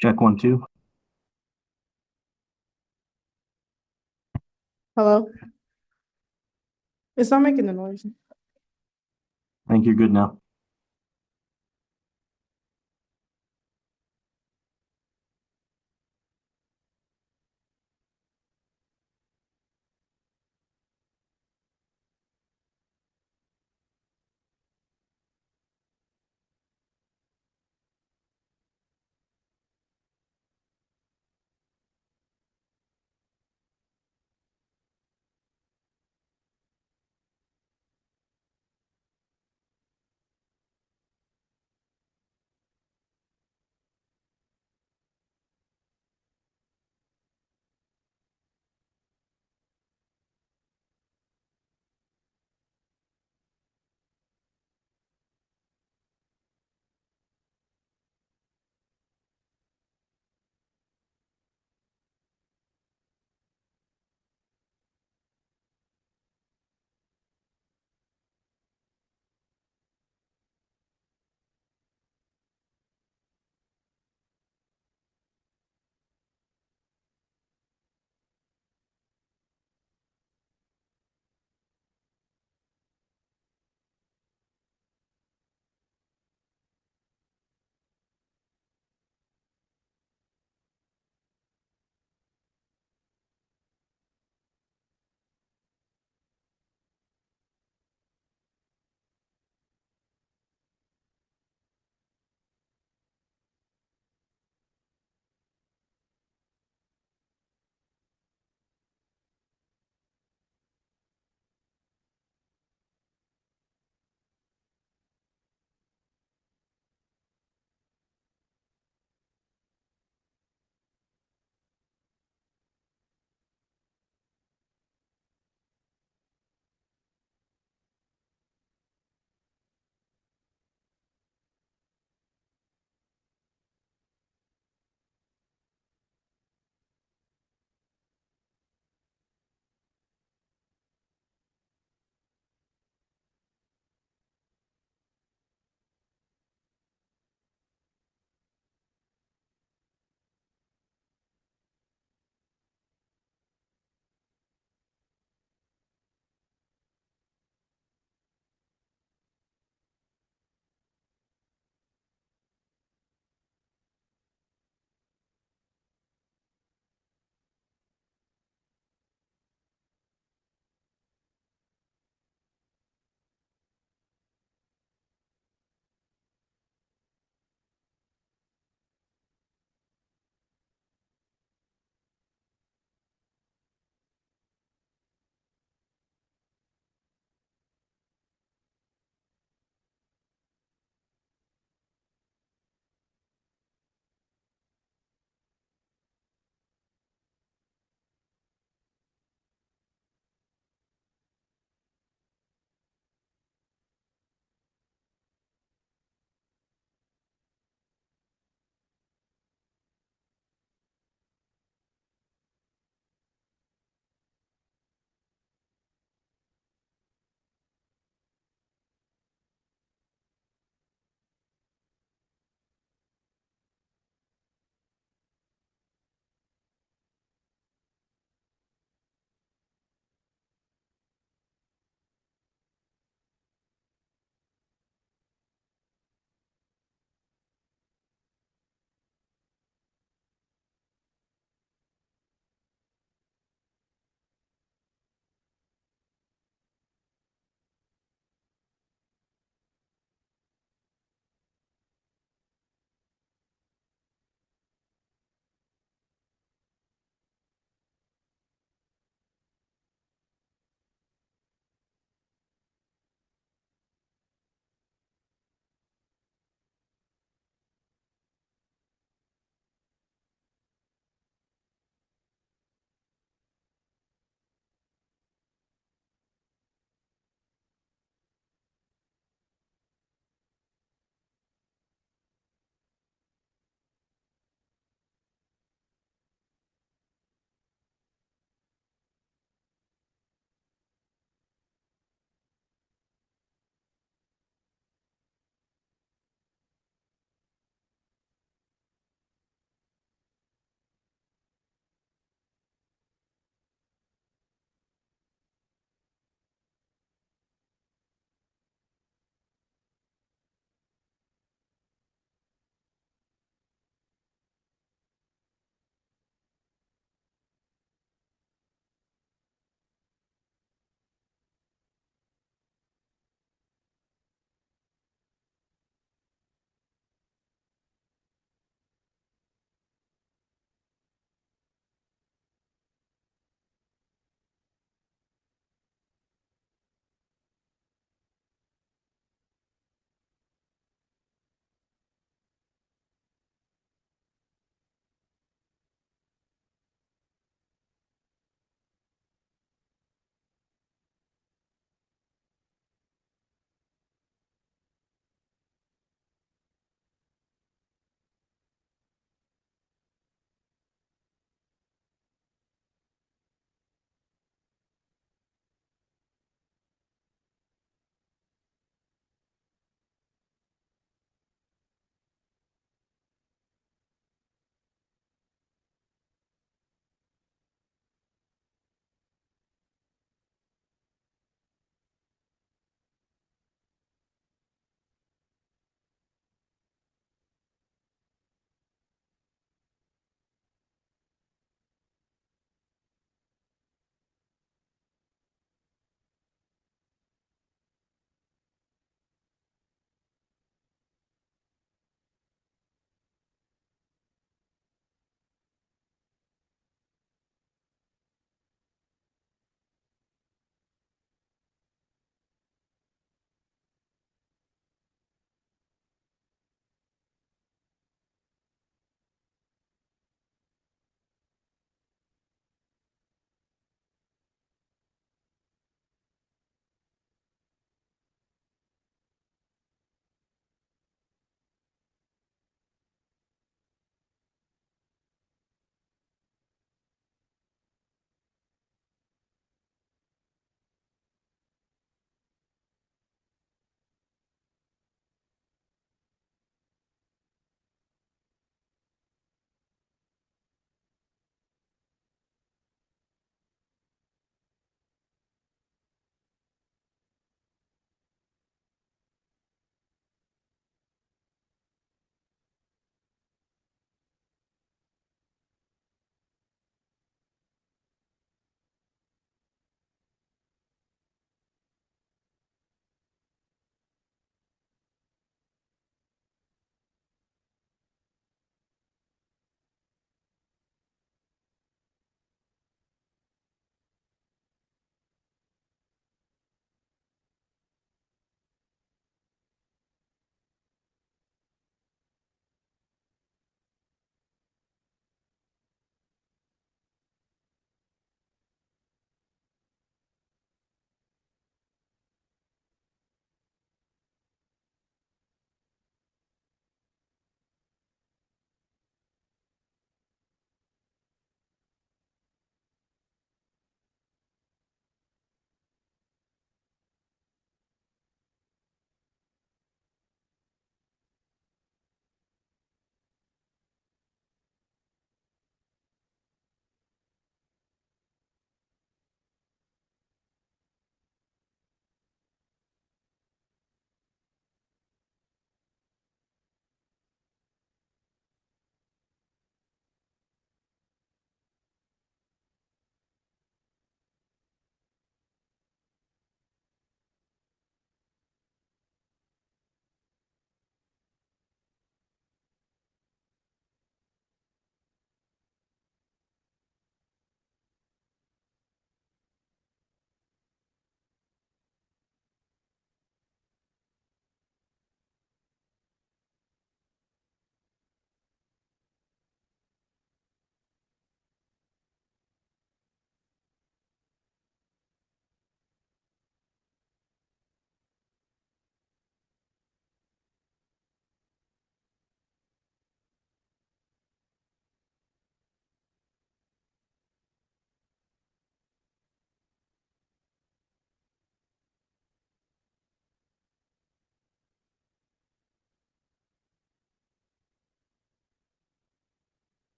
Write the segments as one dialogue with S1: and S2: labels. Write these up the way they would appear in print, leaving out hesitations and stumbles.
S1: Check one, two.
S2: Hello? It's not making the noise.
S1: I think you're good now.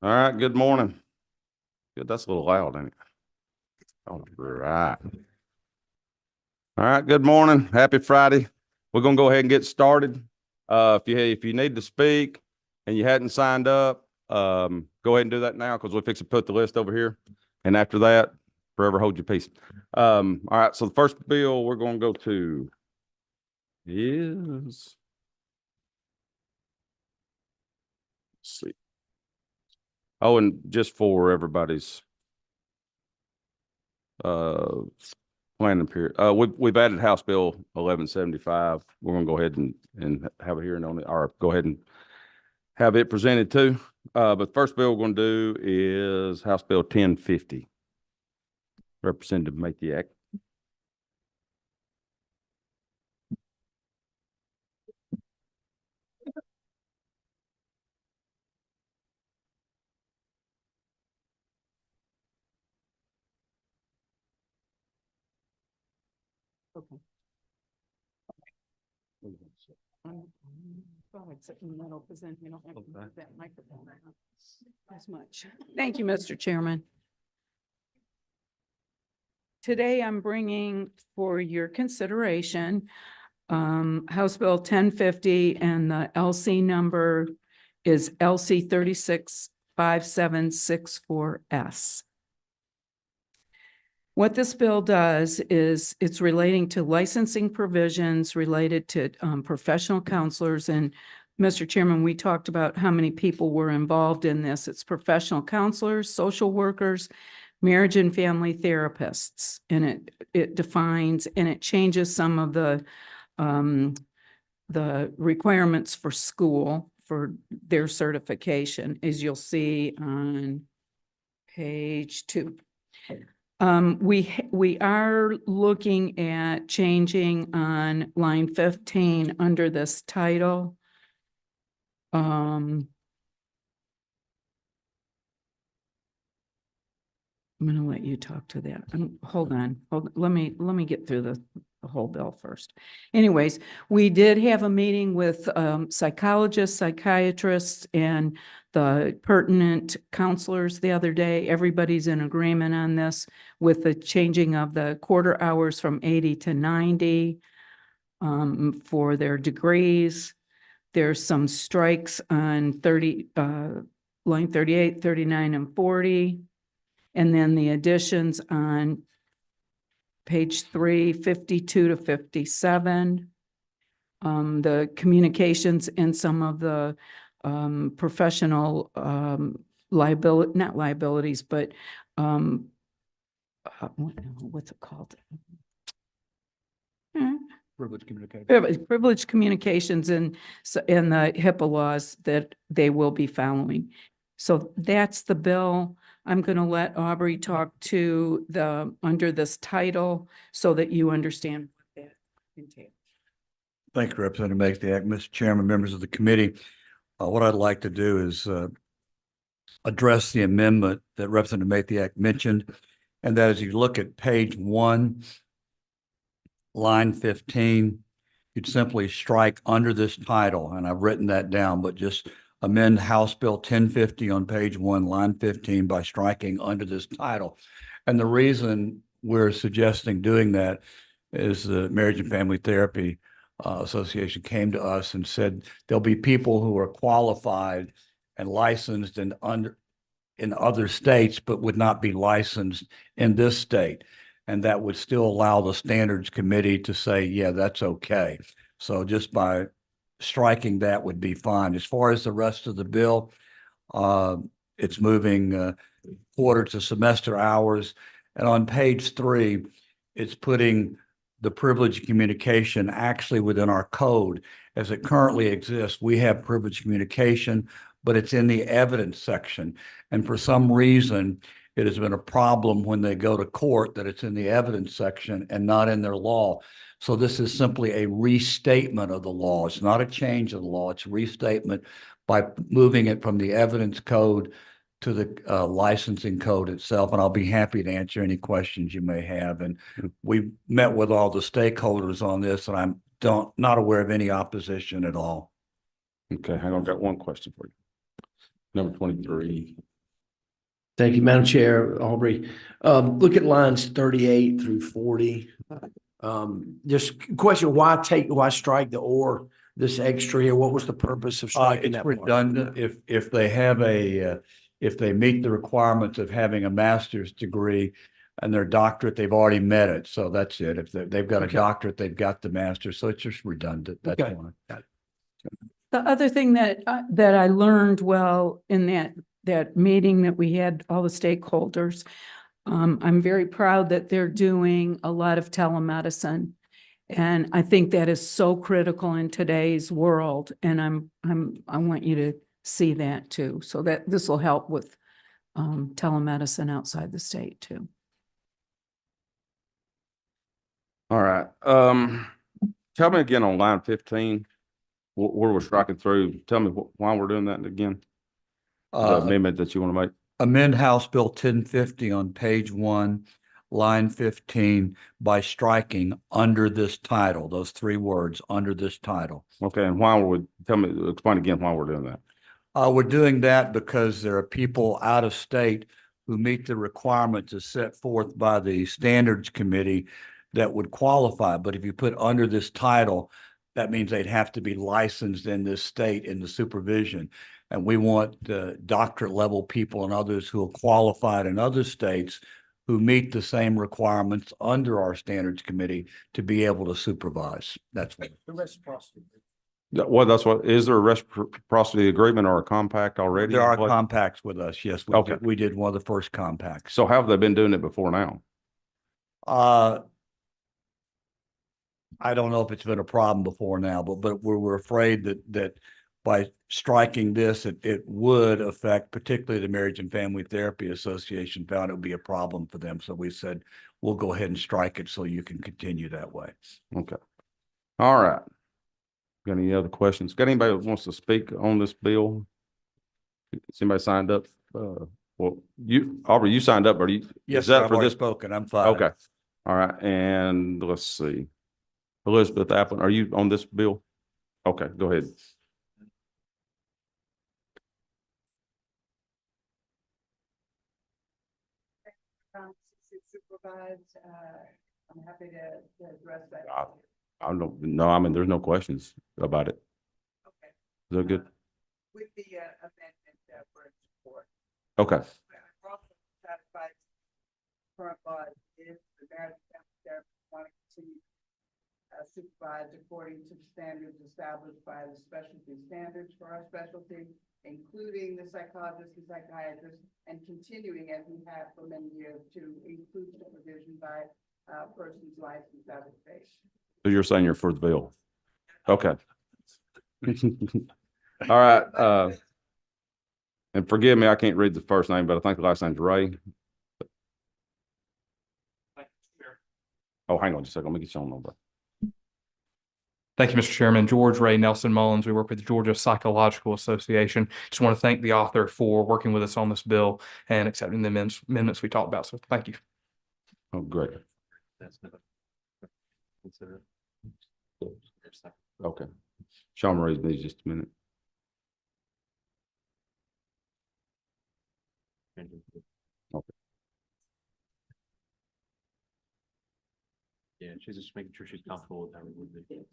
S3: All right, good morning. Good, that's a little loud, ain't it? All right. All right, good morning. Happy Friday. We're gonna go ahead and get started. If you need to speak and you hadn't signed up, go ahead and do that now because we'll fix to put the list over here. And after that, forever hold your peace. All right, so the first bill we're gonna go to is, let's see. Oh, and just for everybody's planning period, we've added House Bill 1175. We're gonna go ahead and have a hearing on it, or go ahead and have it presented too. But first bill we're gonna do is House Bill 1050. Representative Mathiak.
S2: Thank you, Mr. Chairman. Today, I'm bringing for your consideration House Bill 1050, and the LC number is LC 365764S. What this bill does is it's relating to licensing provisions related to professional counselors. And Mr. Chairman, we talked about how many people were involved in this. It's professional counselors, social workers, marriage and family therapists. And it defines and it changes some of the requirements for school for their certification, as you'll see on page 2. We are looking at changing on line 15 under this title. I'm going to let you talk to that. Hold on. Let me get through the whole bill first. Anyways, we did have a meeting with psychologists, psychiatrists, and the pertinent counselors the other day. Everybody's in agreement on this with the changing of the quarter hours from 80 to 90 for their degrees. There's some strikes on line 38, 39, and 40. And then the additions on page 3, 52 to 57. The communications and some of the professional not liabilities, but what's it called? Privileged communications and the HIPAA laws that they will be following. So that's the bill. I'm going to let Aubrey talk to under this title so that you understand what that entails.
S4: Thank you, Representative Mathiak. Mr. Chairman, members of the committee. What I'd like to do is address the amendment that Representative Mathiak mentioned. And that is, you look at page 1, line 15, you'd simply strike under this title, and I've written that down, but just amend House Bill 1050 on page 1, line 15 by striking under this title. And the reason we're suggesting doing that is the Marriage and Family Therapy Association came to us and said there'll be people who are qualified and licensed in other states, but would not be licensed in this state. And that would still allow the Standards Committee to say, yeah, that's okay. So just by striking that would be fine. As far as the rest of the bill, it's moving quarter to semester hours. And on page 3, it's putting the privileged communication actually within our code. As it currently exists, we have privileged communication, but it's in the evidence section. And for some reason, it has been a problem when they go to court that it's in the evidence section and not in their law. So this is simply a restatement of the law. It's not a change of the law. It's a restatement by moving it from the evidence code to the licensing code itself. And I'll be happy to answer any questions you may have. And we met with all the stakeholders on this, and I'm not aware of any opposition at all.
S3: Okay, hang on, I've got one question for you. Number 23.
S5: Thank you, Madam Chair, Aubrey. Look at lines 38 through 40. Just question, why strike the or, this extra here? What was the purpose of striking
S4: It's
S5: that part?
S4: redundant. If they have if they meet the requirements of having a master's degree and their doctorate, they've already met it. So that's it. If they've got a
S5: Okay.
S4: doctorate, they've got the master's. So it's just redundant. That's
S5: Okay.
S4: why.
S2: The other thing that, that I learned well in that meeting that we had, all the stakeholders, I'm very proud that they're doing a lot of telemedicine. And I think that is so critical in today's world. And I want you to see that too. So that this will help with, telemedicine outside the state too.
S3: All right. Tell me again on line 15, where we're striking through. Tell me why we're doing that again. The amendment that you want to make.
S4: Amend House Bill 1050 on page 1, line 15, by striking under this title, those 3 words, under this title.
S3: Okay, and why would, explain again why we're doing that.
S4: We're doing that because there are people out of state who meet the requirements as set forth by the Standards Committee that would qualify. But if you put under this title, that means they'd have to be licensed in this state in the supervision. And we want doctorate level people and others who are qualified in other states who meet the same requirements under our Standards Committee to be able to supervise. That's what.
S5: The reciprocity.
S3: Well, that's what, is there a reciprocity agreement or a compact already?
S4: There are
S3: What-
S4: compacts with us. Yes,
S3: Okay.
S4: we did one of the first compacts.
S3: So how have they been doing it before now?
S4: I don't know if it's been a problem before now, but we're afraid that by striking this, it would affect, particularly the Marriage and Family Therapy Association found it would be a problem for them. So we said, we'll go ahead and strike it so you can continue that way.
S3: Okay. All right. Got any other questions? Got anybody that wants to speak on this bill? Somebody signed up? Well, Aubrey, you signed up, or you?
S4: Yes,
S3: is
S4: sir,
S3: that
S4: I've
S3: for
S4: already
S3: this?
S4: spoken. I'm fine.
S3: Okay. All right. And let's see. Elizabeth Applin, are you on this bill? Okay, go ahead.
S6: Supervised, I'm happy to address that.
S3: I don't know. I mean, there's no questions about it.
S6: Okay.
S3: Is that good?
S6: With the amendment for support.
S3: Okay.
S6: I'm also satisfied current law is the marriage and family therapist want to continue supervised according to the standards established by the specialty standards for our specialty, including the psychologist and psychiatrist, and continuing as we have for many years to include supervision by persons licensed out of state.
S3: So you're saying you're for the bill? Okay. All right. And forgive me, I can't read the first name, but I think the last name's Ray. Oh, hang on just a second. Let me get your own number.
S7: Thank you, Mr. Chairman. George Ray Nelson Mullins. We work with the Georgia Psychological Association. Just want to thank the author for working with us on this bill and accepting the amendments we talked about. So thank you.
S3: Oh, great. Okay. Sean Marie's needs just a minute. Okay.
S8: Yeah, she's just making sure she's comfortable with how we would do.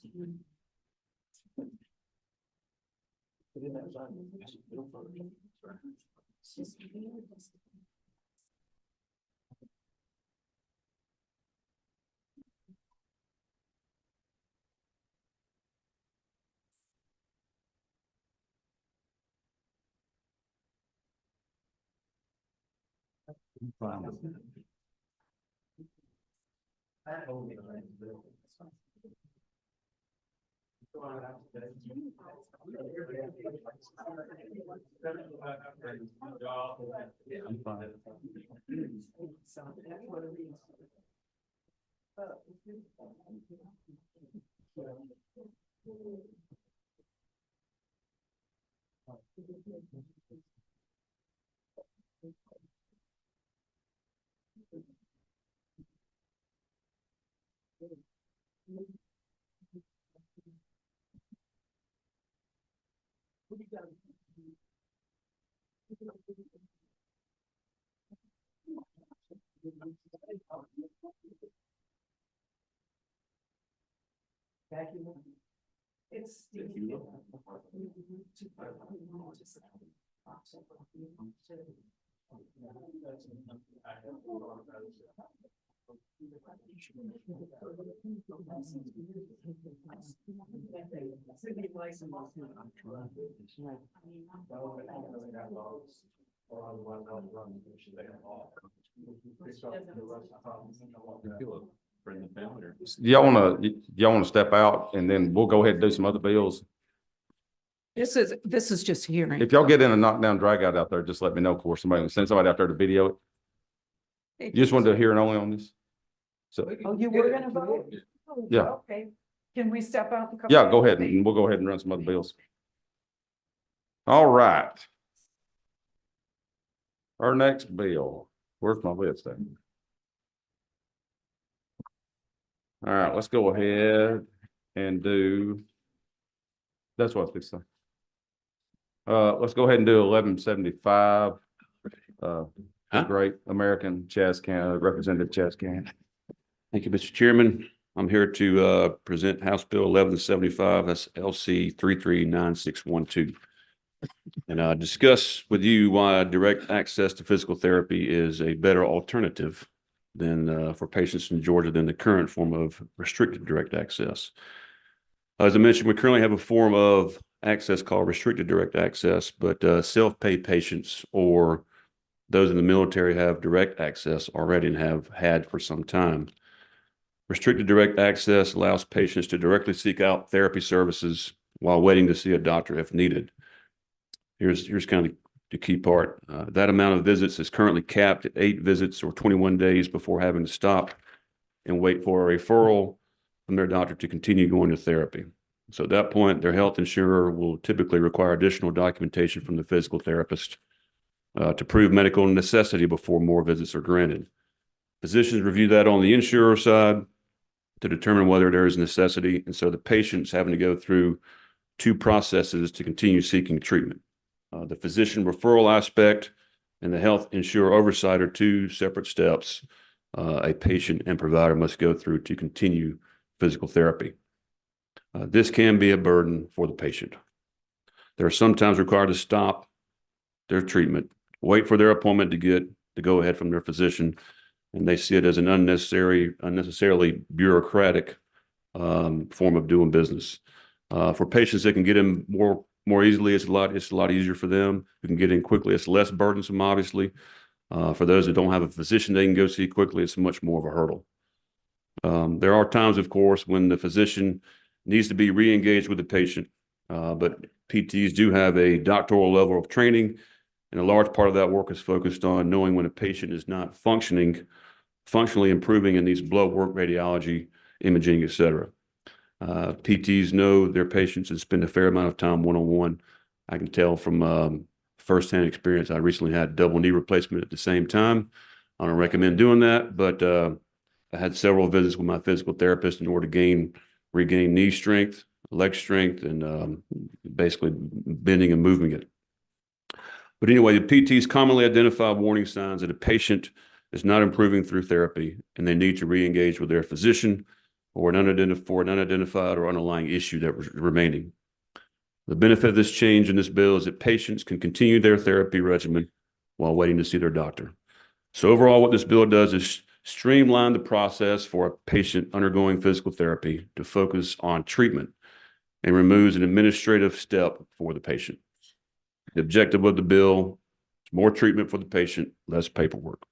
S6: It's.
S3: Y'all wanna step out and then we'll go ahead and do some other bills?
S2: This is just hearing.
S3: If y'all get in a knockdown drag out there, just let me know, of course, send somebody out there to video it. You just want to do a hearing only on this? So,
S2: Oh, you were gonna vote? Oh,
S3: Yeah.
S2: Okay. Can we step out and come?
S3: yeah,
S2: back?
S3: go ahead and we'll go ahead and run some other bills. All right. Our next bill, where's my list then? All right, let's go ahead and do. That's what it's saying. Let's go ahead and do 1175. The Great American Chaz Can, Representative Chaz Can.
S9: Thank you, Mr. Chairman. I'm here to present House Bill 1175, that's LC 339612. And discuss with you why direct access to physical therapy is a better alternative than for patients in Georgia than the current form of restricted direct access. As I mentioned, we currently have a form of access called restricted direct access, but self-pay patients or those in the military have direct access already and have had for some time. Restricted direct access allows patients to directly seek out therapy services while waiting to see a doctor if needed. Here's kind of the key part. That amount of visits is currently capped at 8 visits or 21 days before having to stop and wait for a referral from their doctor to continue going to therapy. So at that point, their health insurer will typically require additional documentation from the physical therapist to prove medical necessity before more visits are granted. Physicians review that on the insurer side to determine whether there is necessity, and so the patient's having to go through 2 processes to continue seeking treatment. The physician referral aspect and the health insurer oversight are 2 separate steps a patient and provider must go through to continue physical therapy. This can be a burden for the patient. They're sometimes required to stop their treatment, wait for their appointment to get the go-ahead from their physician, and they see it as an unnecessarily bureaucratic form of doing business. For patients that can get in more easily, it's a lot easier for them. Who can get in quickly, it's less burdensome, obviously. For those that don't have a physician they can go see quickly, it's much more of a hurdle. There are times, of course, when the physician needs to be re-engaged with the patient, but PTs do have a doctoral level of training, and a large part of that work is focused on knowing when a patient is not functionally improving in these blood work, radiology, imaging, et cetera. PTs know their patients and spend a fair amount of time one-on-one. I can tell from firsthand experience. I recently had double knee replacement at the same time. I don't recommend doing that, but I had several visits with my physical therapist in order to regain knee strength, leg strength, and basically bending and moving it. But anyway, the PTs commonly identify warning signs that a patient is not improving through therapy and they need to re-engage with their physician or an unidentified or underlying issue that was remaining. The benefit of this change in this bill is that patients can continue their therapy regimen while waiting to see their doctor. So overall, what this bill does is streamline the process for a patient undergoing physical therapy to focus on treatment and removes an administrative step for the patient. The objective of the bill is more treatment for the patient, less paperwork.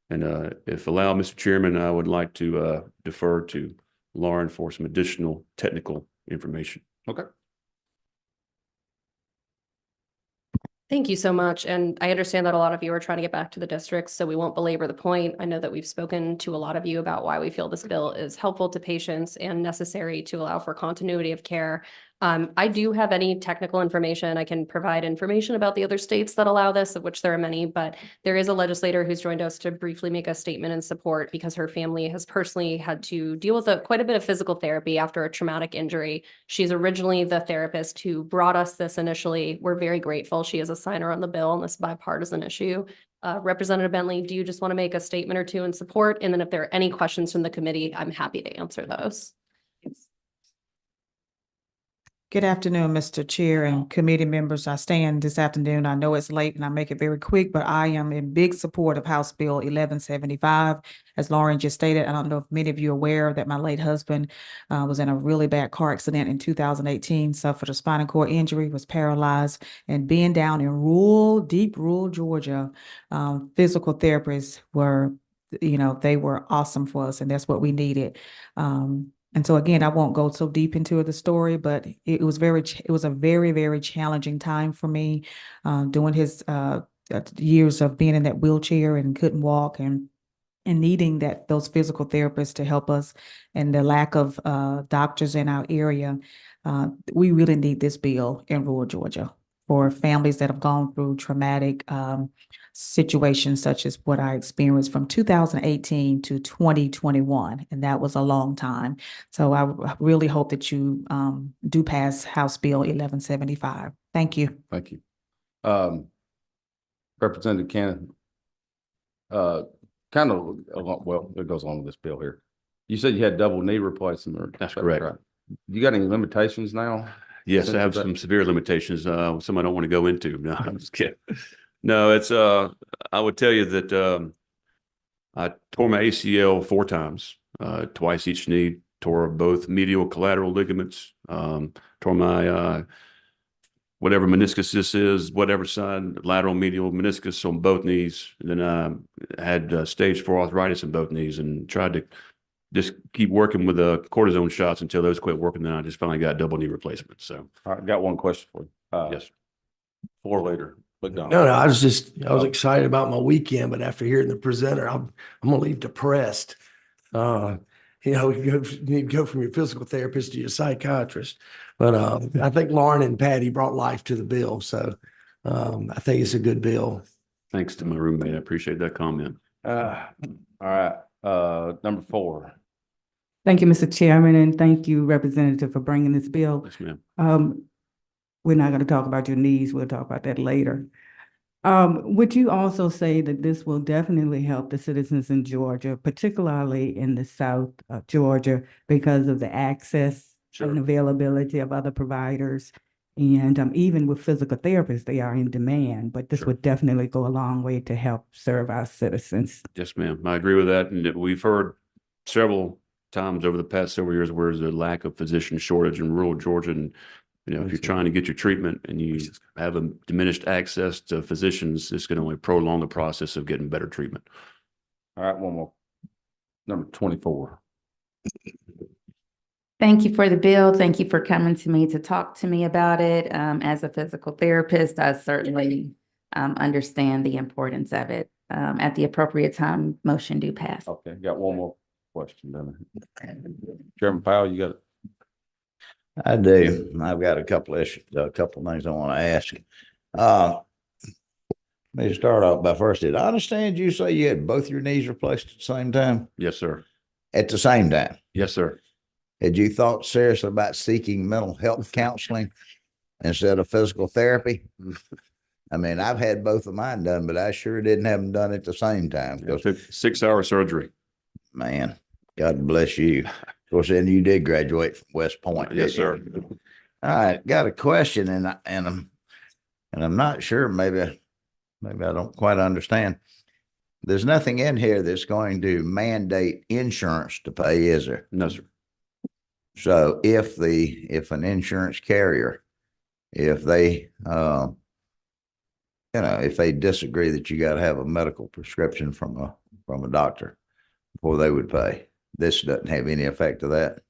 S9: And if allowed, Mr. Chairman, I would like to defer to Lauren for some additional technical information.
S3: Okay.
S10: Thank you so much. And I understand that a lot of you are trying to get back to the districts, so we won't belabor the point. I know that we've spoken to a lot of you about why we feel this bill is helpful to patients and necessary to allow for continuity of care. I do have any technical information. I can provide information about the other states that allow this, of which there are many, but there is a legislator who's joined us to briefly make a statement in support because her family has personally had to deal with quite a bit of physical therapy after a traumatic injury. She's originally the therapist who brought us this initially. We're very grateful. She is a signer on the bill on this bipartisan issue. Representative Bentley, do you just want to make a statement or two in support? And then if there are any questions from the committee, I'm happy to answer those.
S11: Good afternoon, Mr. Chair and committee members. I stand this afternoon. I know it's late and I make it very quick, but I am in big support of House Bill 1175. As Lauren just stated, I don't know if many of you are aware that my late husband was in a really bad car accident in 2018, suffered a spinal cord injury, was paralyzed, and being down in deep rural Georgia, physical therapists were, they were awesome for us, and that's what we needed. And so again, I won't go so deep into the story, but it was a very, very challenging time for me, during his years of being in that wheelchair and couldn't walk and needing those physical therapists to help us, and the lack of doctors in our area. We really need this bill in rural Georgia for families that have gone through traumatic situations such as what I experienced from 2018 to 2021, and that was a long time. So I really hope that you do pass House Bill 1175. Thank you.
S3: Thank you. Representative Cannon, kind of, well, it goes along with this bill here. You said you had double knee replacement.
S9: That's correct.
S3: Right. You got any limitations now?
S9: Yes, I have some severe limitations, some I don't want to go into. No, I'm just kidding. No, it's, I would tell you that, I tore my ACL 4 times, twice each knee, tore both medial collateral ligaments, tore my, whatever meniscus this is, whatever side, lateral medial meniscus on both knees. And then I had stage 4 arthritis in both knees and tried to just keep working with the cortisone shots until those quit working. Then I just finally got double knee replacement. So,
S3: All right, got one question for you.
S9: yes.
S3: 4 later.
S5: No, I was excited about my weekend, but after hearing the presenter, I'm gonna leave depressed. You need to go from your physical therapist to your psychiatrist. But I think Lauren and Patty brought life to the bill, so I think it's a good bill.
S9: Thanks to my roommate. I appreciate that comment.
S3: All right, number 4.
S12: Thank you, Mr. Chairman, and thank you, Representative, for bringing this bill.
S9: Yes, ma'am.
S12: We're not going to talk about your needs. We'll talk about that later. Would you also say that this will definitely help the citizens in Georgia, particularly in the South of Georgia, because of the access and availability of other providers? And even with physical therapists, they are in demand, but this would definitely go a long way to help serve our citizens.
S9: Yes, ma'am. I agree with that. And we've heard several times over the past several years where there's a lack of physician shortage in rural Georgia. And, if you're trying to get your treatment and you have a diminished access to physicians, this can only prolong the process of getting better treatment.
S3: All right, one more. Number 24.
S13: Thank you for the bill. Thank you for coming to me to talk to me about it. As a physical therapist, I certainly understand the importance of it. At the appropriate time, motion do pass.
S3: Okay, got one more question. Chairman Powell, you got it.
S14: I do. I've got a couple issues, a couple of things I want to ask. Let me start off by first, did I understand you say you had both your knees replaced at the same time?
S9: Yes, sir.
S14: At the same time?
S9: Yes, sir.
S14: Had you thought seriously about seeking mental health counseling instead of physical therapy? I mean, I've had both of mine done, but I sure didn't have them done at the same time.
S9: It took 6-hour surgery.
S14: Man, God bless you. Of course, then you did graduate from West Point.
S9: Yes, sir.
S14: All right, got a question, and I'm not sure. Maybe I don't quite understand. There's nothing in here that's going to mandate insurance to pay, is there?
S9: No, sir.
S14: So if an insurance carrier, if they if they disagree that you got to have a medical prescription from a doctor before they would pay, this doesn't have any effect of that.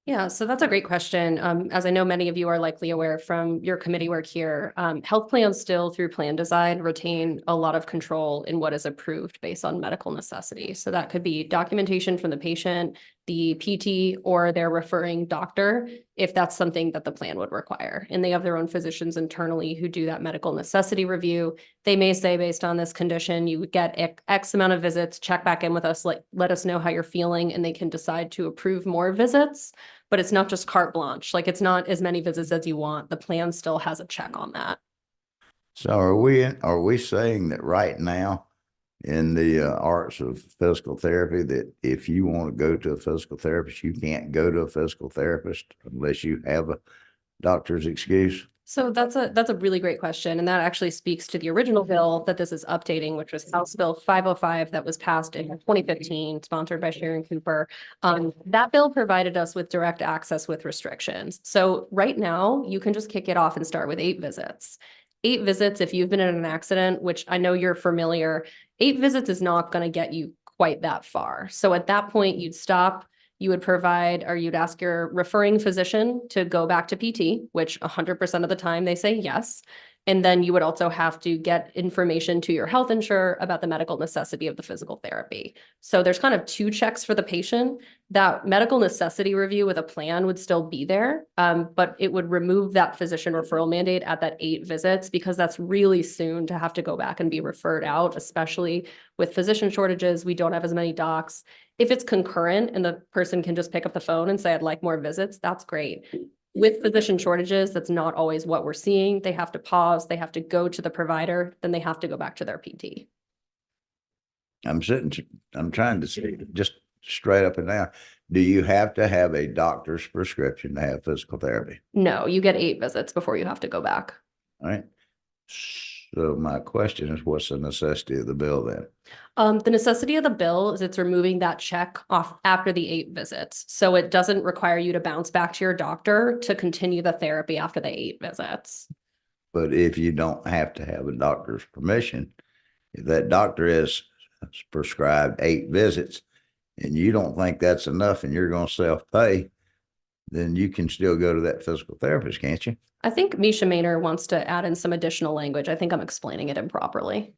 S10: Yeah, so that's a great question. As I know many of you are likely aware from your committee work here, health plans still through plan design retain a lot of control in what is approved based on medical necessity. So that could be documentation from the patient, the PT, or their referring doctor, if that's something that the plan would require. And they have their own physicians internally who do that medical necessity review. They may say, based on this condition, you would get X amount of visits, check back in with us, let us know how you're feeling, and they can decide to approve more visits. But it's not just carte blanche. Like, it's not as many visits as you want. The plan still has a check on that.
S14: So are we saying that right now in the arts of physical therapy, that if you want to go to a physical therapist, you can't go to a physical therapist unless you have a doctor's excuse?
S10: So that's a really great question. And that actually speaks to the original bill that this is updating, which was House Bill 505 that was passed in 2015, sponsored by Sharon Cooper. That bill provided us with direct access with restrictions. So right now you can just kick it off and start with 8 visits. 8 visits, if you've been in an accident, which I know you're familiar, 8 visits is not going to get you quite that far. So at that point, you'd stop. You would provide, or you'd ask your referring physician to go back to PT, which 100% of the time they say yes. And then you would also have to get information to your health insurer about the medical necessity of the physical therapy. So there's kind of 2 checks for the patient. That medical necessity review with a plan would still be there, but it would remove that physician referral mandate at that 8 visits, because that's really soon to have to go back and be referred out, especially with physician shortages. We don't have as many docs. If it's concurrent and the person can just pick up the phone and say, I'd like more visits, that's great. With physician shortages, that's not always what we're seeing. They have to pause, they have to go to the provider, then they have to go back to their PT.
S14: I'm trying to see just straight up and down. Do you have to have a doctor's prescription to have physical therapy?
S10: No, you get 8 visits before you have to go back.
S14: All right. So my question is, what's the necessity of the bill then?
S10: The necessity of the bill is it's removing that check off after the 8 visits. So it doesn't require you to bounce back to your doctor to continue the therapy after the 8 visits.
S14: But if you don't have to have a doctor's permission, if that doctor is prescribed 8 visits and you don't think that's enough and you're going to self-pay, then you can still go to that physical therapist, can't you?
S10: I think Misha Maynor wants to add in some additional language. I think I'm explaining it improperly.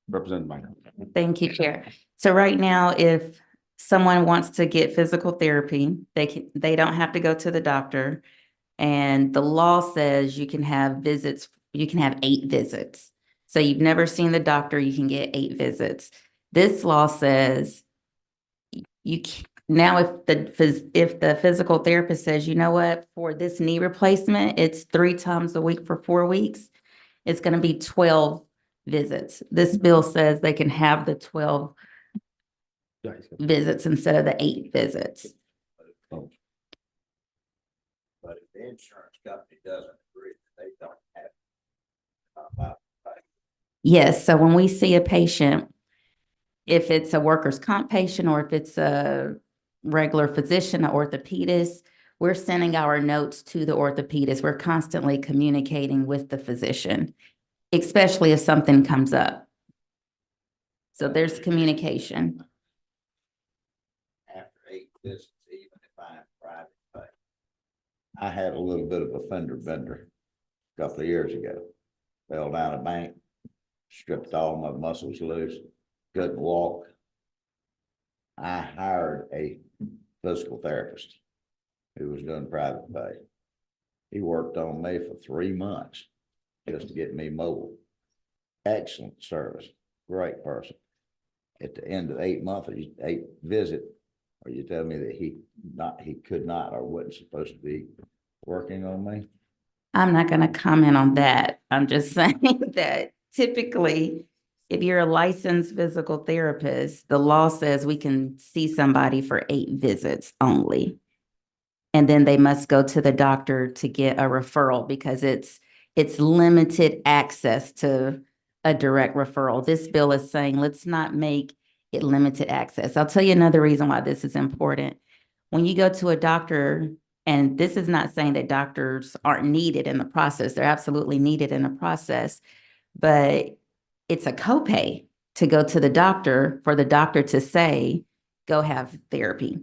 S3: Representative Minor.
S13: Thank you, Chair. So right now, if someone wants to get physical therapy, they don't have to go to the doctor. And the law says you can have visits, you can have 8 visits. So you've never seen the doctor, you can get 8 visits. This law says now if the physical therapist says, you know what, for this knee replacement, it's 3 times a week for 4 weeks, it's going to be 12 visits. This bill says they can have the 12 visits instead of the 8 visits.
S14: But if the insurance company doesn't agree, they don't have.
S13: Yes, so when we see a patient, if it's a workers' comp patient or if it's a regular physician, an orthopedist, we're sending our notes to the orthopedist. We're constantly communicating with the physician, especially if something comes up. So there's communication.
S14: After 8 visits, even if I'm private pay. I had a little bit of a fender bender a couple of years ago. Fell down a bank, stripped all my muscles loose, couldn't walk. I hired a physical therapist who was doing private pay. He worked on me for 3 months just to get me mobile. Excellent service, great person. At the end of 8 months, 8 visit, or you tell me that he could not or wasn't supposed to be working on me?
S13: I'm not going to comment on that. I'm just saying that typically, if you're a licensed physical therapist, the law says we can see somebody for 8 visits only. And then they must go to the doctor to get a referral because it's limited access to a direct referral. This bill is saying, let's not make it limited access. I'll tell you another reason why this is important. When you go to a doctor, and this is not saying that doctors aren't needed in the process, they're absolutely needed in the process, but it's a copay to go to the doctor for the doctor to say, go have therapy.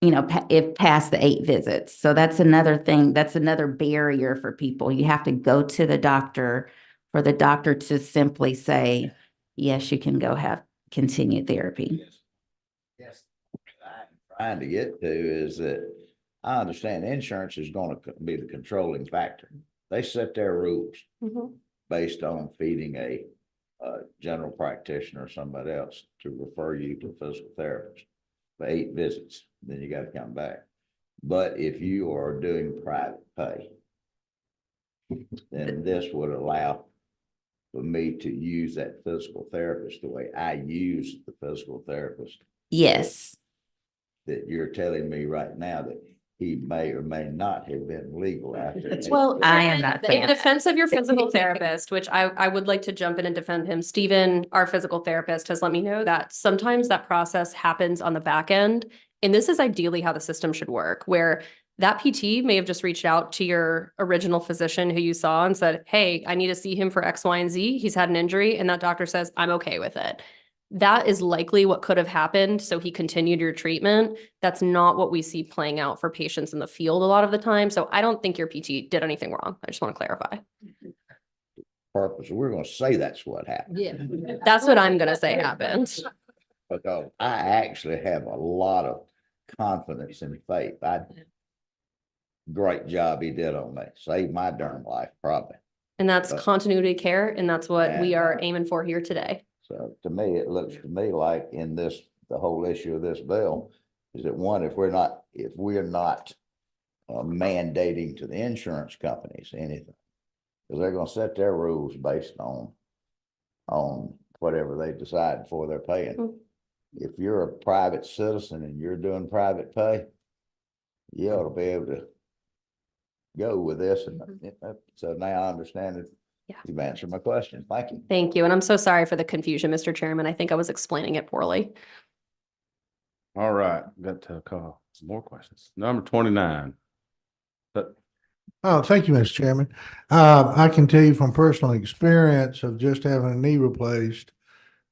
S13: You know, if past the 8 visits. So that's another thing, that's another barrier for people. You have to go to the doctor for the doctor to simply say, yes, you can go have continued therapy.
S14: Yes. What I'm trying to get to is that I understand insurance is going to be the controlling factor. They set their rules based on feeding a general practitioner or somebody else to refer you to a physical therapist for 8 visits, then you gotta come back. But if you are doing private pay, then this would allow for me to use that physical therapist the way I use the physical therapist
S13: Yes.
S14: that you're telling me right now that he may or may not have been legal after.
S10: Well,
S13: I am not saying
S10: in
S13: that.
S10: defense of your physical therapist, which I would like to jump in and defend him, Stephen, our physical therapist, has let me know that sometimes that process happens on the back end. And this is ideally how the system should work, where that PT may have just reached out to your original physician who you saw and said, hey, I need to see him for X, Y, and Z. He's had an injury. And that doctor says, I'm okay with it. That is likely what could have happened. So he continued your treatment. That's not what we see playing out for patients in the field a lot of the time. So I don't think your PT did anything wrong. I just want to clarify.
S14: Purpose, we're gonna say that's what happened.
S10: Yeah. That's what I'm going to say happened.
S14: Because I actually have a lot of confidence and faith. Great job he did on me. Saved my darn life, probably.
S10: And that's
S14: But-
S10: continuity of care. And that's what we
S14: And,
S10: are aiming for here today.
S14: So to me, it looks to me like in this, the whole issue of this bill is that one, if we're not mandating to the insurance companies anything, because they're gonna set their rules based on whatever they decide before they're paying.
S10: Mm.
S14: If you're a private citizen and you're doing private pay, you ought to be able to go with this. And so now I understand it.
S10: Yeah.
S14: You've answered my question. Thank you.
S10: Thank you. And I'm so sorry for the confusion, Mr. Chairman. I think I was explaining it poorly.
S3: All right, got to call some more questions. Number 29.
S15: Oh, thank you, Mr. Chairman. I can tell you from personal experience of just having a knee replaced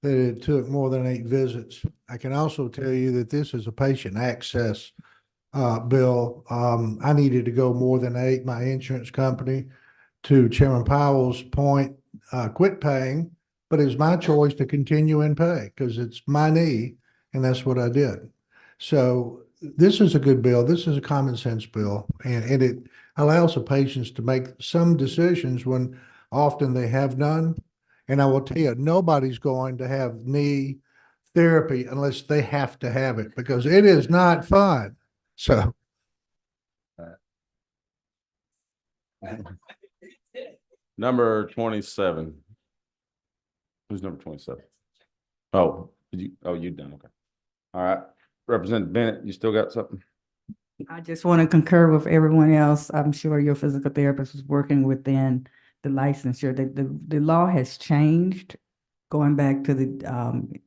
S15: that it took more than 8 visits. I can also tell you that this is a patient access bill. I needed to go more than 8. My insurance company, to Chairman Powell's point, quit paying, but it's my choice to continue and pay because it's my knee, and that's what I did. So this is a good bill. This is a common sense bill, and it allows the patients to make some decisions when often they have none. And I will tell you, nobody's going to have knee therapy unless they have to have it because it is not fun. So.
S3: Number 27. Who's number 27? Oh, you done, okay. All right, Representative Bennett, you still got something?
S12: I just want to concur with everyone else. I'm sure your physical therapist is working within the licensure. The law has changed, going back to the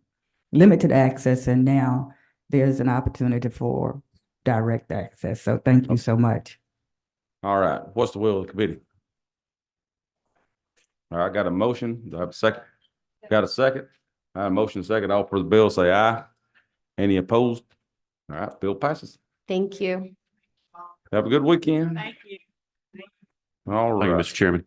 S12: limited access, and now there's an opportunity for direct access. So thank you so much.
S3: All right, what's the will of the committee? All right, got a motion. Do I have a second? Got a second? All right, motion second. All for the bill, say aye. Any opposed? All right, bill passes.
S10: Thank you.
S3: Have a good weekend.
S6: Thank you.
S3: All
S9: Thank you,
S3: right.
S9: Mr. Chairman.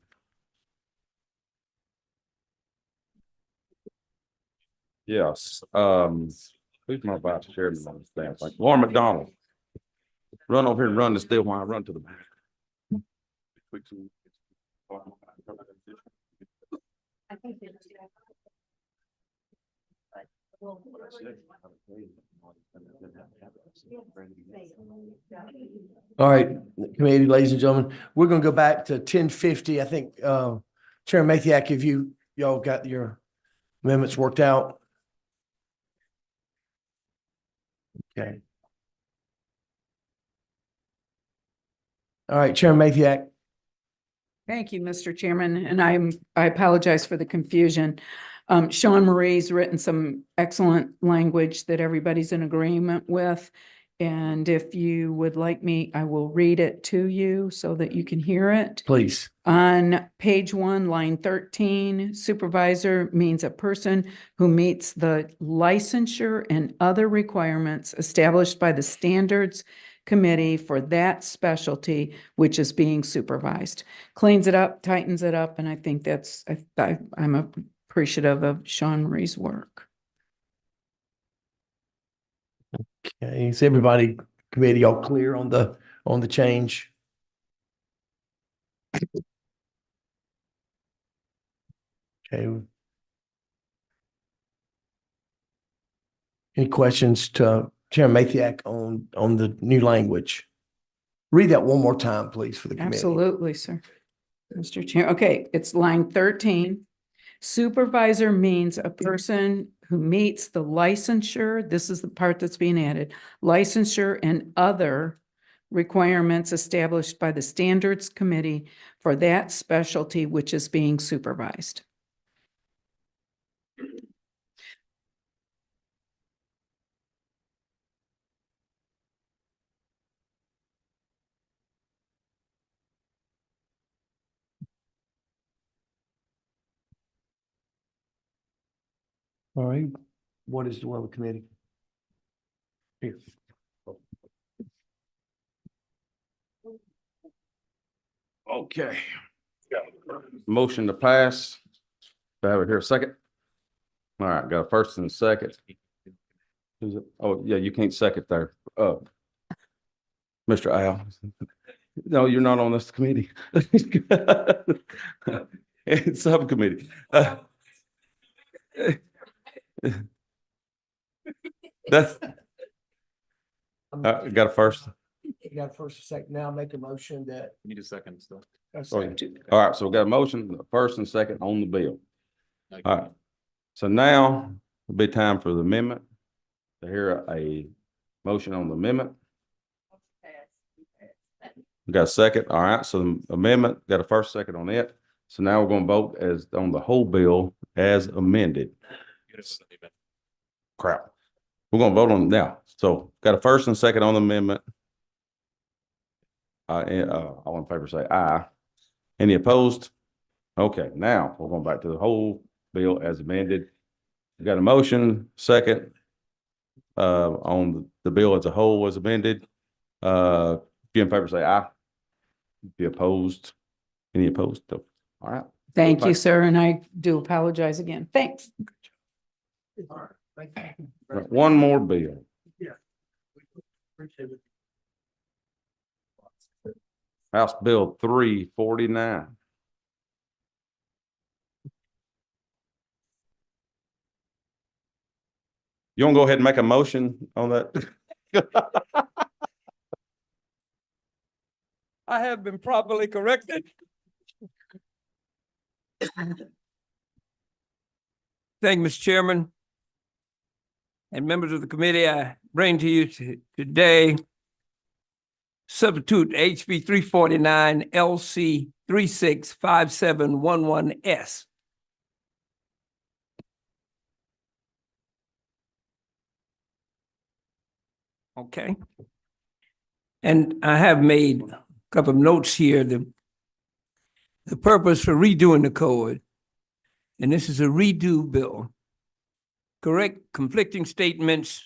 S3: Yes, who's my vice chairman on the staff? Like Lauren McDonald. Run over here and run this deal while I run to the back.
S5: All right, committee, ladies and gentlemen, we're gonna go back to 10:50. I think, Chairman Mathiak, if y'all got your amendments worked out. Okay. All right, Chairman Mathiak.
S2: Thank you, Mr. Chairman, and I apologize for the confusion. Sean Marie's written some excellent language that everybody's in agreement with. And if you would like me, I will read it to you so that you can hear it.
S5: Please.
S2: On page 1, line 13, supervisor means a person who meets the licensure and other requirements established by the standards committee for that specialty which is being supervised. Cleans it up, tightens it up, and I think I'm appreciative of Sean Marie's work.
S5: Okay, is everybody, committee, all clear on the change? Okay. Any questions to Chairman Mathiak on the new language? Read that one more time, please, for the committee.
S2: Absolutely, sir. Mr. Chair, okay, it's line 13. Supervisor means a person who meets the licensure, this is the part that's being added, licensure and other requirements established by the Standards Committee for that specialty which is being supervised.
S5: All right. What is the will of the committee? Here.
S3: Okay. Motion to pass. Do I have it here a second? All right, got a first and a second. Who's it? Oh, yeah, you can't second there. Mr. Al. No, you're not on this committee. It's subcommittee. That's got a first.
S5: You got first and second. Now make a motion that.
S8: Need a second still.
S3: All right, so we got a motion, first and second on the bill. All right. So now it'll be time for the amendment. To hear a motion on the amendment. We got a second. All right, so the amendment got a first, second on it. So now we're going to vote as on the whole bill as amended. Crap. We're going to vote on it now. So got a first and second on the amendment. All in favor say aye. Any opposed? Okay, now we're going back to the whole bill as amended. We got a motion, second, on the bill as a whole as amended. If you're in favor, say aye. If you're opposed, any opposed? No. All right.
S2: Thank you, sir, and I do apologize again. Thanks.
S5: All right. Thank you.
S3: Right, one more bill.
S5: Yeah. Appreciate it.
S3: House Bill 349. You want to go ahead and make a motion on that?
S16: I have been properly corrected. Thank you, Mr. Chairman. And members of the committee, I bring to you today substitute HB 349 LC 365711S. Okay. And I have made a couple of notes here. The purpose for redoing the code, and this is a redo bill. Correct conflicting statements,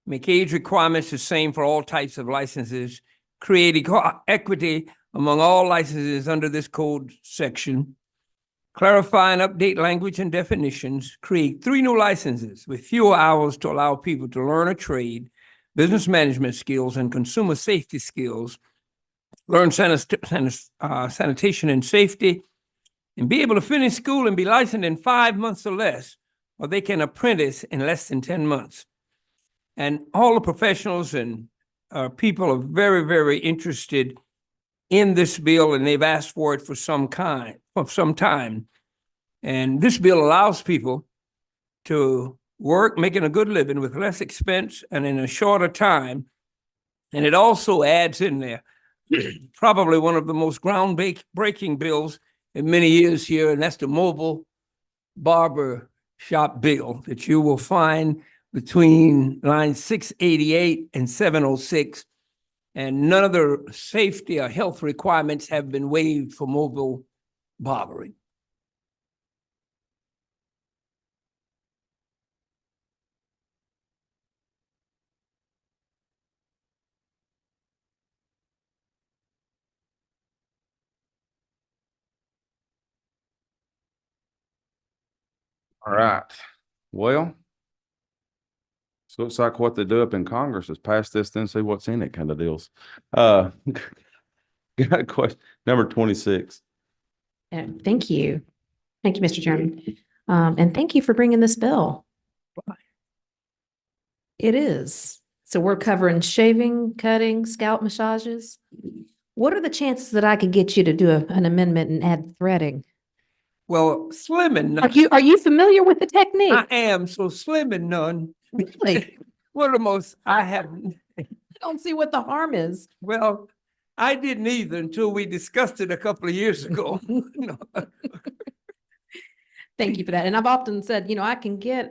S16: make age requirements the same for all types of licenses, create equity among all licenses under this code section, clarify and update language and definitions, create 3 new licenses with fewer hours to allow people to learn a trade, business management skills, and consumer safety skills, learn sanitation and safety, and be able to finish school and be licensed in 5 months or less, or they can apprentice in less than 10 months. And all the professionals and people are very, very interested in this bill, and they've asked for it for some time. And this bill allows people to work, making a good living with less expense and in a shorter time. And it also adds in there probably one of the most groundbreaking bills in many years here, and that's the mobile barber shop bill that you will find between lines 688 and 706. And none of the safety or health requirements have been waived for mobile barbering.
S3: All right. Well, so it's like what they do up in Congress is pass this, then see what's in it kind of deals. Got a question, number 26.
S10: Thank you. Thank you, Mr. Chairman. And thank you for bringing this bill. It is. So we're covering shaving, cutting, scalp massages. What are the chances that I could get you to do an amendment and add threading?
S16: Well, slim and none.
S10: Are you familiar with the
S16: I
S10: technique?
S16: am, so slim and none.
S10: Really?
S16: One of the most, I have,
S10: I don't see what the harm is.
S16: well, I didn't either until we discussed it a couple of years ago. No.
S10: Thank you for that. And I've often said, I can get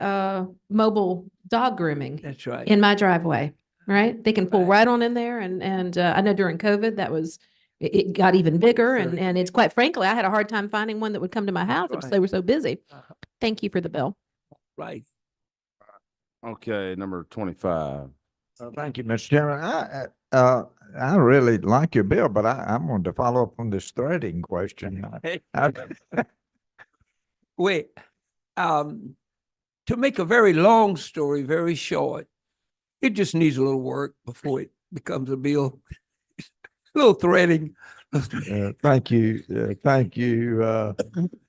S10: mobile dog grooming
S16: That's right.
S10: in my driveway, right? They can pull
S16: Right.
S10: right on in there and I know during COVID it got even bigger
S16: Sure.
S10: and it's quite frankly, I had a hard time finding one that would come to my house because
S16: Right.
S10: they were so busy.
S16: Uh-huh.
S10: Thank you for the bill.
S16: Right.
S3: Okay, number 25.
S17: Thank you, Mr. Chairman. I really like your bill, but I'm going to follow up on this threading question.
S16: Wait, to make a very long story very short, it just needs a little work before it becomes a bill. A little threading.
S17: Thank you,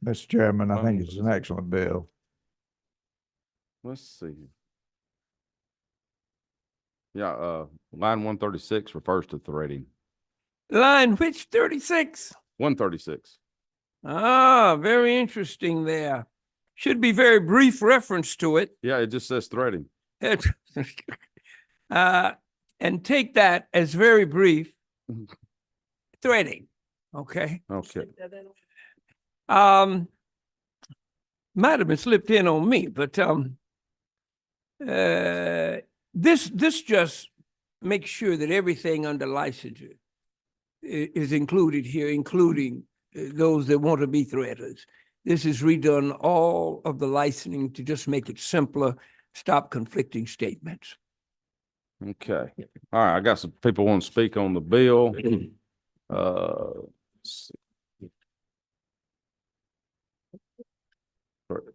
S17: Mr. Chairman. I think it's an excellent bill.
S3: Let's see. Yeah, line 136 refers to threading.
S16: Line which 36?
S3: 136.
S16: Ah, very interesting there. Should be very brief reference to it.
S3: Yeah, it just says threading.
S16: And take that as very brief. Threading, okay?
S3: Okay.
S16: Might have been slipped in on me, but this just makes sure that everything under licensure is included here, including those that want to be threaders. This has redone all of the licensing to just make it simpler, stop conflicting statements.
S3: Okay. All right. I got some people want to speak on the bill. Let's see.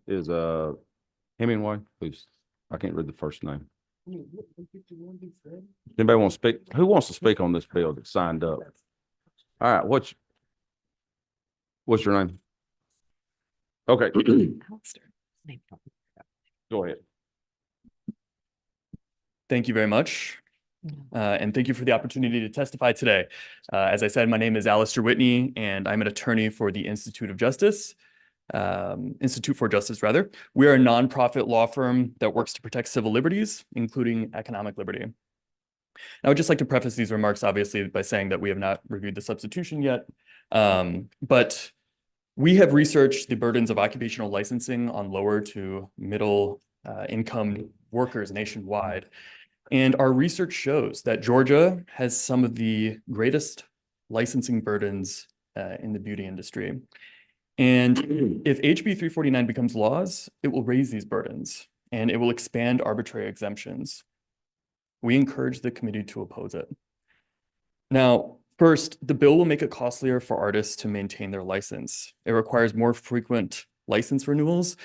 S3: Is Hemingway, please. I can't read the first name. Anybody want to speak? Who wants to speak on this bill that signed up? All right. What's your name? Okay. Go ahead.
S18: Thank you very much. And thank you for the opportunity to testify today. As I said, my name is Alistair Whitney, and I'm an attorney for the Institute for Justice. We are a nonprofit law firm that works to protect civil liberties, including economic liberty. I would just like to preface these remarks, obviously, by saying that we have not reviewed the substitution yet, but we have researched the burdens of occupational licensing on lower to middle income workers nationwide. And our research shows that Georgia has some of the greatest licensing burdens in the beauty industry. And if HB 349 becomes laws, it will raise these burdens and it will expand arbitrary exemptions. We encourage the committee to oppose it. Now, first, the bill will make it costlier for artists to maintain their license. It requires more frequent license renewals,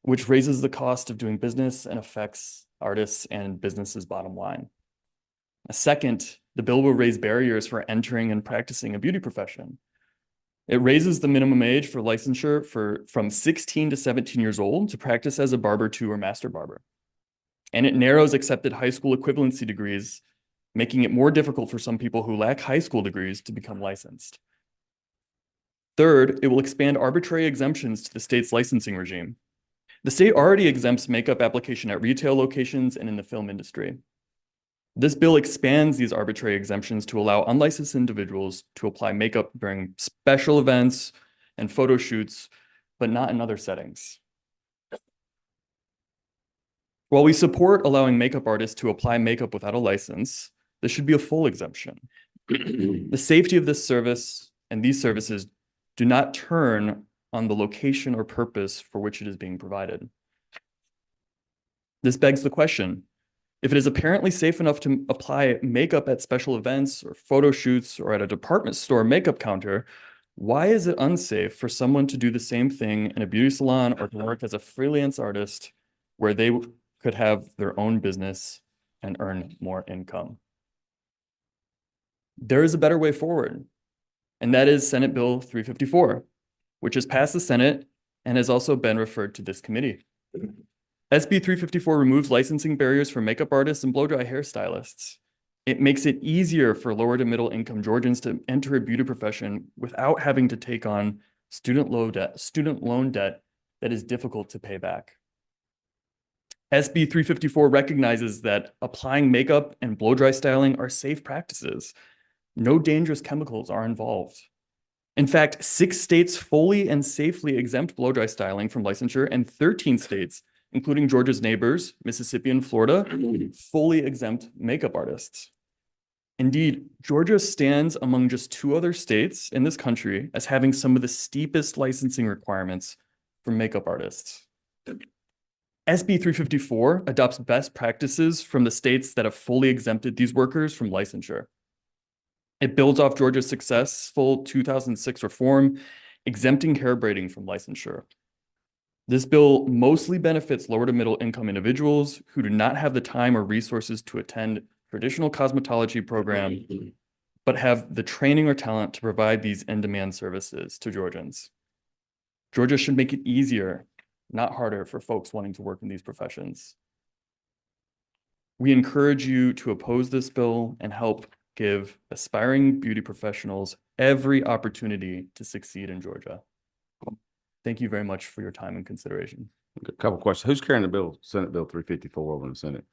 S18: which raises the cost of doing business and affects artists and businesses' bottom line. Second, the bill will raise barriers for entering and practicing a beauty profession. It raises the minimum age for licensure from 16 to 17 years old to practice as a barber 2 or master barber. And it narrows accepted high school equivalency degrees, making it more difficult for some people who lack high school degrees to become licensed. Third, it will expand arbitrary exemptions to the state's licensing regime. The state already exempts makeup application at retail locations and in the film industry. This bill expands these arbitrary exemptions to allow unlicensed individuals to apply makeup during special events and photo shoots, but not in other settings. While we support allowing makeup artists to apply makeup without a license, this should be a full exemption. The safety of this service and these services do not turn on the location or purpose for which it is being provided. This begs the question, if it is apparently safe enough to apply makeup at special events or photo shoots or at a department store makeup counter, why is it unsafe for someone to do the same thing in a beauty salon or to work as a freelance artist where they could have their own business and earn more income? There is a better way forward, and that is Senate Bill 354, which has passed the Senate and has also been referred to this committee. SB 354 removes licensing barriers for makeup artists and blow-dry hairstylists. It makes it easier for lower to middle income Georgians to enter a beauty profession without having to take on student loan debt that is difficult to pay back. SB 354 recognizes that applying makeup and blow-dry styling are safe practices. No dangerous chemicals are involved. In fact, 6 states fully and safely exempt blow-dry styling from licensure, and 13 states, including Georgia's neighbors, Mississippi and Florida, fully exempt makeup artists. Indeed, Georgia stands among just 2 other states in this country as having some of the steepest licensing requirements for makeup artists. SB 354 adopts best practices from the states that have fully exempted these workers from licensure. It builds off Georgia's successful 2006 reform, exempting hair braiding from licensure. This bill mostly benefits lower to middle income individuals who do not have the time or resources to attend traditional cosmetology programs, but have the training or talent to provide these in-demand services to Georgians. Georgia should make it easier, not harder, for folks wanting to work in these professions. We encourage you to oppose this bill and help give aspiring beauty professionals every opportunity to succeed in Georgia. Thank you very much for your time and consideration.
S3: A couple of questions. Who's carrying the bill, Senate Bill 354 over in the Senate?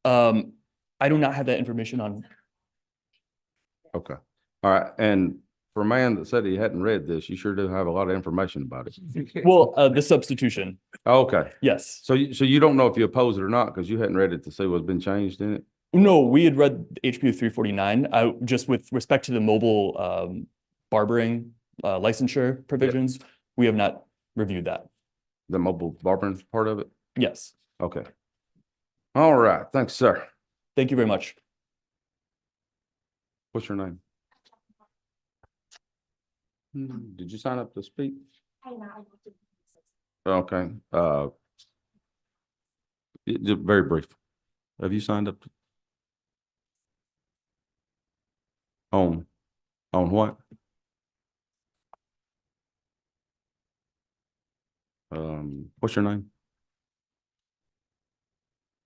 S18: I do not have that information on.
S3: Okay. All right. And for a man that said he hadn't read this, you sure do have a lot of information about it.
S18: Well, the substitution.
S3: Okay.
S18: Yes.
S3: So you don't know if you oppose it or not because you hadn't read it to see what's been changed in it?
S18: No, we had read HB 349. Just with respect to the mobile barbering licensure provisions, we have not reviewed that.
S3: The mobile barbering part of it?
S18: Yes.
S3: Okay. All right. Thanks, sir.
S18: Thank you very much.
S3: What's your name? Did you sign up to speak? Okay. Just very brief. Have you signed up? On what? What's your name?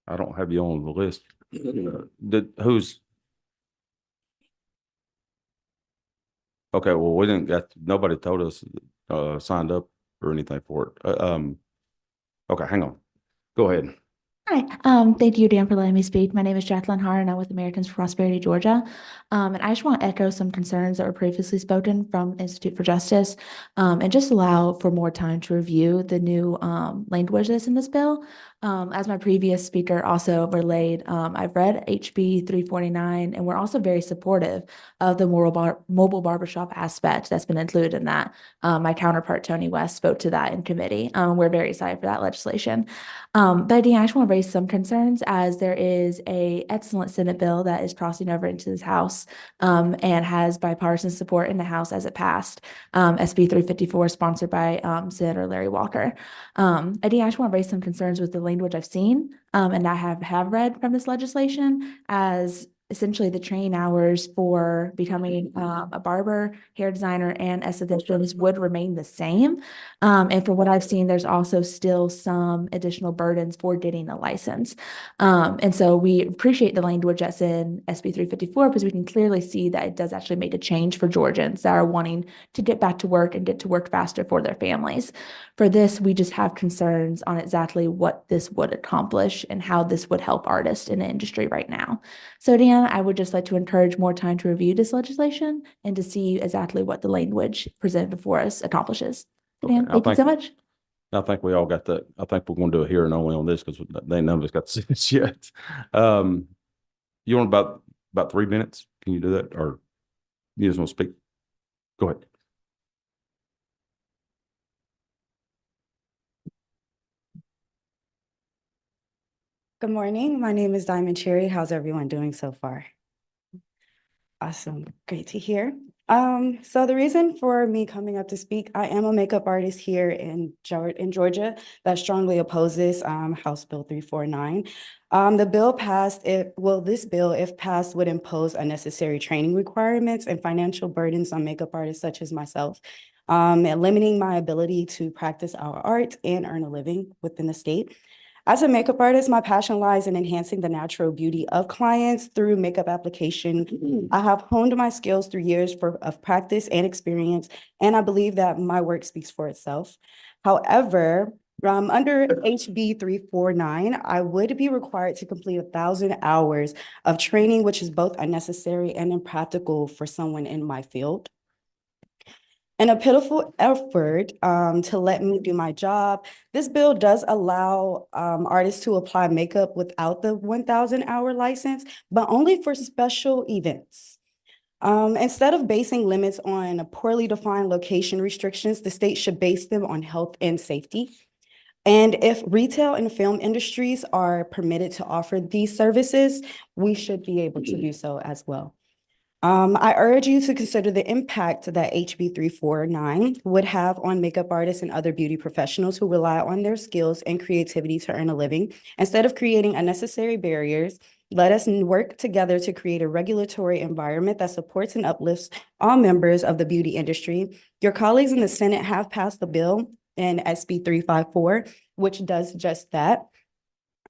S3: I don't have you on the list. Who's? Okay, well, we didn't get, nobody told us, signed up or anything for it. Okay, hang on. Go ahead.
S19: Hi, thank you, Dan, for letting me speak. My name is Jacqueline Hart, and I'm with Americans for Prosperity, Georgia. And I just want to echo some concerns that were previously spoken from Institute for Justice, and just allow for more time to review the new language that's in this bill. As my previous speaker also relayed, I've read HB 349, and we're also very supportive of the mobile barbershop aspect that's been included in that. My counterpart, Tony West, spoke to that in committee. We're very excited for that legislation. But again, I just want to raise some concerns as there is an excellent Senate bill that is crossing over into this House and has bipartisan support in the House as it passed. SB 354 sponsored by Senator Larry Walker. Again, I just want to raise some concerns with the language I've seen and I have read from this legislation as essentially the training hours for becoming a barber, hair designer, and estheticians would remain the same. And for what I've seen, there's also still some additional burdens for getting a license. And so we appreciate the language that's in SB 354 because we can clearly see that it does actually make a change for Georgians that are wanting to get back to work and get to work faster for their families. For this, we just have concerns on exactly what this would accomplish and how this would help artists in the industry right now. So Dan, I would just like to encourage more time to review this legislation and to see exactly what the language presented before us accomplishes. Dan, thank you so much.
S3: I think we all got that. I think we're going to do a hearing only on this because none of us got to see this yet. You want about 3 minutes? Can you do that? Or you just want to speak? Go ahead.
S20: Good morning. My name is Diamond Cherry. How's everyone doing so far? Awesome. Great to hear. So the reason for me coming up to speak, I am a makeup artist here in Georgia that strongly opposes House Bill 349. The bill passed, this bill, if passed, would impose unnecessary training requirements and financial burdens on makeup artists such as myself, and limiting my ability to practice our art and earn a living within the state. As a makeup artist, my passion lies in enhancing the natural beauty of clients through makeup application. I have honed my skills through years of practice and experience, and I believe that my work speaks for itself. However, under HB 349, I would be required to complete 1,000 hours of training, which is both unnecessary and impractical for someone in my field. In a pitiful effort to let me do my job, this bill does allow artists to apply makeup without the 1,000-hour license, but only for special events. Instead of basing limits on poorly defined location restrictions, the state should base them on health and safety. And if retail and film industries are permitted to offer these services, we should be able to do so as well. I urge you to consider the impact that HB 349 would have on makeup artists and other beauty professionals who rely on their skills and creativity to earn a living. Instead of creating unnecessary barriers, let us work together to create a regulatory environment that supports and uplifts all members of the beauty industry. Your colleagues in the Senate have passed the bill in SB 354, which does just that.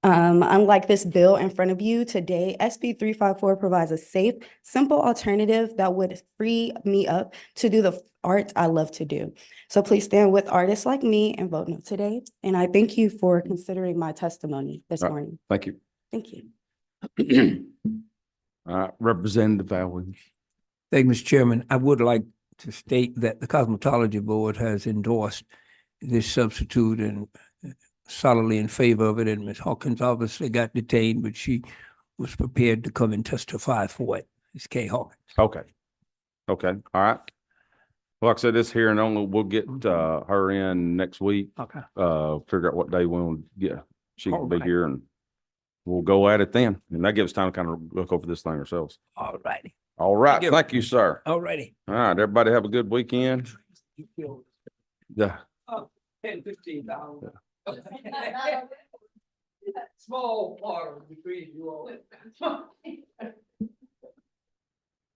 S20: Unlike this bill in front of you today, SB 354 provides a safe, simple alternative that would free me up to do the art I love to do. So please stand with artists like me and vote no today. And I thank you for considering my testimony this morning.
S3: Thank you.
S20: Thank you.
S3: Representative Alwin.
S16: Thank you, Mr. Chairman. I would like to state that the Cosmetology Board has endorsed this substitute and solidly in favor of it. And Ms. Hawkins obviously got detained, but she was prepared to come and testify for it. Ms. Kay Hawkins.
S3: Okay. Okay. All right. Well, like I said, this hearing only, we'll get her in next week.
S16: Okay.
S3: Figure out what day we want to get. She can be
S16: All right.
S3: here and we'll go at it then. And that gives us time to kind of look over this thing ourselves.
S16: All righty.
S3: All right.
S16: Thank you.
S3: Thank you, sir.
S16: All righty.
S3: All right. Everybody have a good weekend. Yeah.
S16: $10-15. Small part between you all.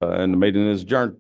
S3: And the meeting is adjourned.